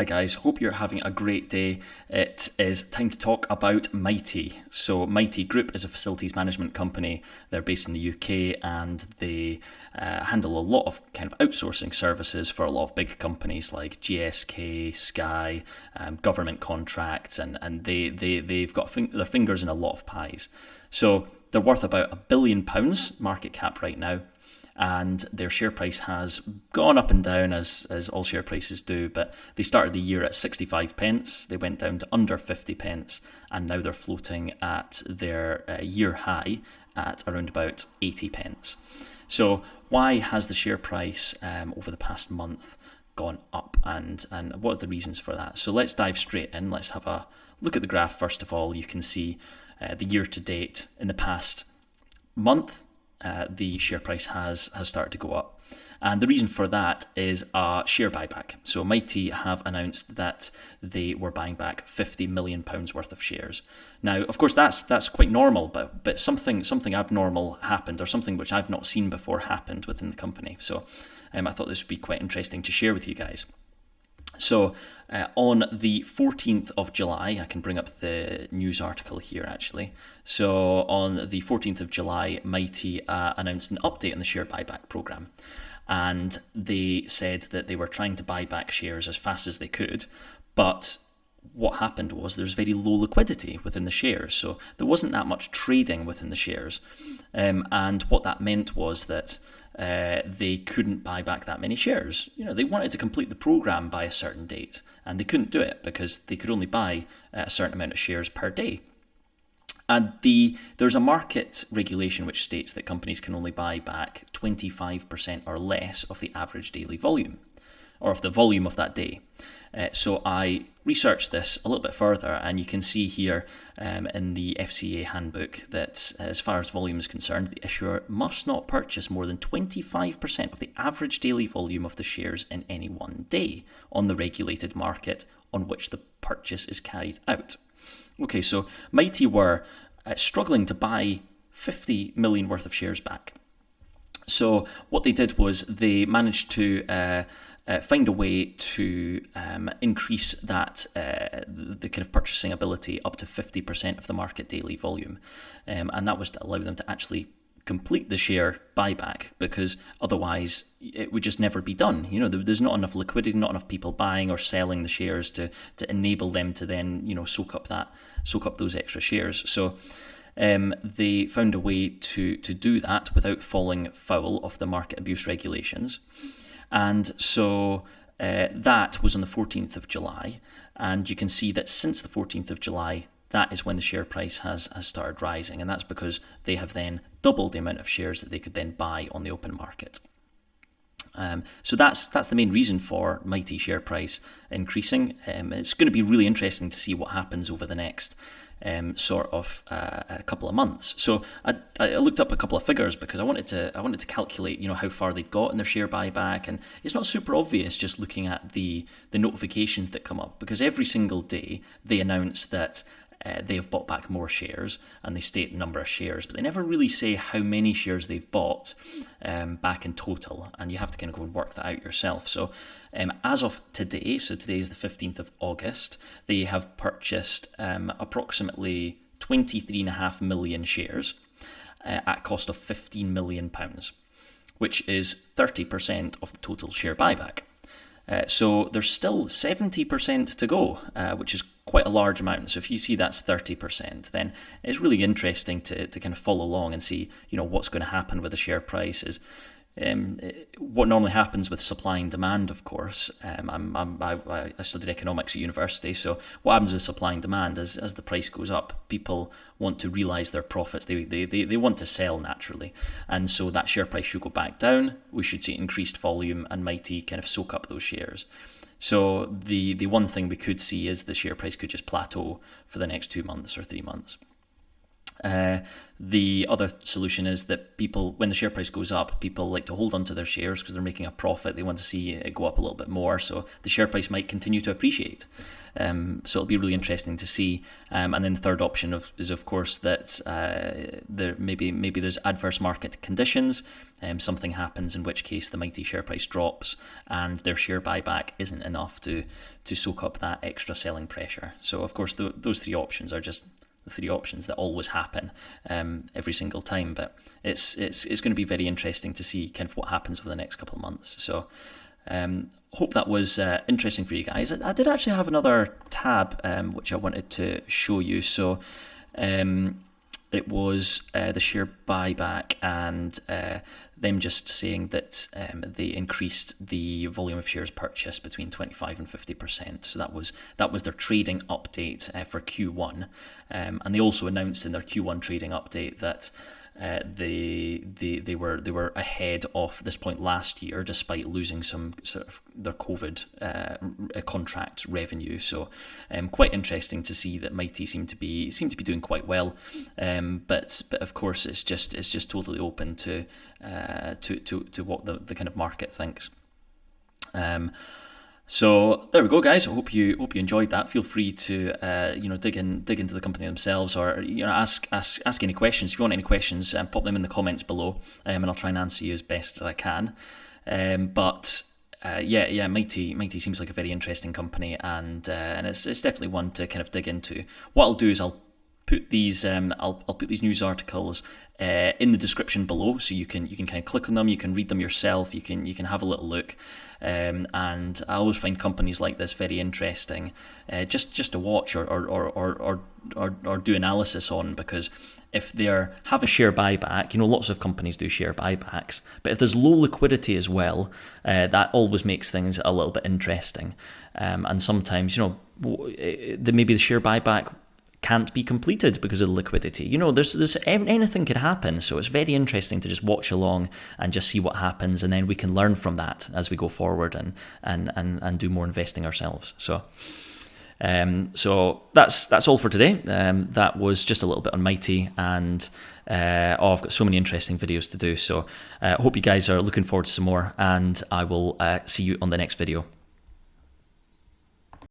Hi guys, hope you're having a great day. It is time to talk about Mitie. So Mitie Group is a facilities management company. They're based in the UK and they handle a lot of kind of outsourcing services for a lot of big companies like GSK, Sky, government contracts, and they've got their fingers in a lot of pies. So they're worth about £1 billion market cap right now. And their share price has gone up and down as all share prices do, but they started the year at 65 pence, they went down to under 50 pence, and now they're floating at their year high at around about 80 pence. So why has the share price over the past month gone up, and what are the reasons for that? So let's dive straight in. Let's have a look at the graph. First of all, you can see the year to date in the past month. The share price has started to go up. And the reason for that is a share buyback. So Mitie have announced that they were buying back £50 million worth of shares. Now, of course, that's quite normal, but something abnormal happened, or something which I've not seen before happened within the company. So I thought this would be quite interesting to share with you guys. So on the 14th of July, I can bring up the news article here actually. So on the 14th of July, Mitie announced an update on the share buyback program. And they said that they were trying to buy back shares as fast as they could. But what happened was there's very low liquidity within the shares. So there wasn't that much trading within the shares. And what that meant was that they couldn't buy back that many shares. You know, they wanted to complete the program by a certain date, and they couldn't do it because they could only buy a certain amount of shares per day. And there's a market regulation which states that companies can only buy back 25% or less of the average daily volume, or of the volume of that day. So I researched this a little bit further, and you can see here in the FCA handbook that as far as volume is concerned, the issuer must not purchase more than 25% of the average daily volume of the shares in any one day on the regulated market on which the purchase is carried out. Okay, so Mitie were struggling to buy 50 million worth of shares back. So what they did was they managed to find a way to increase that the kind of purchasing ability up to 50% of the market daily volume, and that was to allow them to actually complete the share buyback, because otherwise it would just never be done. You know, there's not enough liquidity, not enough people buying or selling the shares to enable them to then, you know, soak up those extra shares. So they found a way to do that without falling foul of the market abuse regulations. And so that was on the 14th of July. And you can see that since the 14th of July, that is when the share price has started rising. And that's because they have then doubled the amount of shares that they could then buy on the open market. So that's the main reason for Mitie share price increasing. It's going to be really interesting to see what happens over the next a couple of months. So I looked up a couple of figures because I wanted to calculate, you know, how far they'd got in their share buyback, and it's not super obvious just looking at the notifications that come up, because every single day they announce that they have bought back more shares, and they state the number of shares, but they never really say how many shares they've bought back in total, and you have to kind of go and work that out yourself. So as of today, so today is the 15th of August, they have purchased approximately 23.5 million shares at cost of £15 million, which is 30% of the total share buyback. So there's still 70% to go, which is quite a large amount. So if you see that's 30%, then it's really interesting to kind of follow along and see, you know, what's going to happen with the share prices. What normally happens with supply and demand, of course. I studied economics at university, so what happens with supply and demand is as the price goes up, people want to realise their profits. They want to sell naturally, and so that share price should go back down. We should see increased volume, and Mitie kind of soak up those shares. So the one thing we could see is the share price could just plateau for the next 2 months or 3 months. The other solution is that people, when the share price goes up, people like to hold on to their shares because they're making a profit. They want to see it go up a little bit more, so the share price might continue to appreciate. So it'll be really interesting to see. And then the third option is of course that there maybe there's adverse market conditions. Something happens in which case the Mitie share price drops, and their share buyback isn't enough to soak up that extra selling pressure. So of course those three options are just the three options that always happen every single time. But it's going to be very interesting to see kind of what happens over the next couple of months. So hope that was interesting for you guys. I did actually have another tab which I wanted to show you. So it was the share buyback and them just saying that they increased the volume of shares purchased between 25 and 50%. So that was their trading update for Q1, and they also announced in their Q1 trading update that they were ahead of this point last year, despite losing some sort of their COVID contract revenue. So quite interesting to see that Mitie seem to be doing quite well. But of course it's just totally open to what the kind of market thinks. So there we go, guys. I hope you enjoyed that. Feel free to dig into the company themselves, or ask any questions. If you want any questions, pop them in the comments below, and I'll try and answer you as best as I can. But Mitie seems like a very interesting company, and it's definitely one to kind of dig into. What I'll do is I'll put these news articles in the description below, so you can kind of click on them, you can read them yourself, you can have a little look, and I always find companies like this very interesting, just to watch or do analysis on, because if they have a share buyback, lots of companies do share buybacks, but if there's low liquidity as well, that always makes things a little bit interesting, and sometimes maybe the share buyback can't be completed because of the liquidity. There's anything could happen, so it's very interesting to just watch along and just see what happens, and then we can learn from that as we go forward and do more investing ourselves. So that's all for today. That was just a little bit on Mitie, and I've got so many interesting videos to do, so I hope you guys are looking forward to some more, and I will see you on the next video.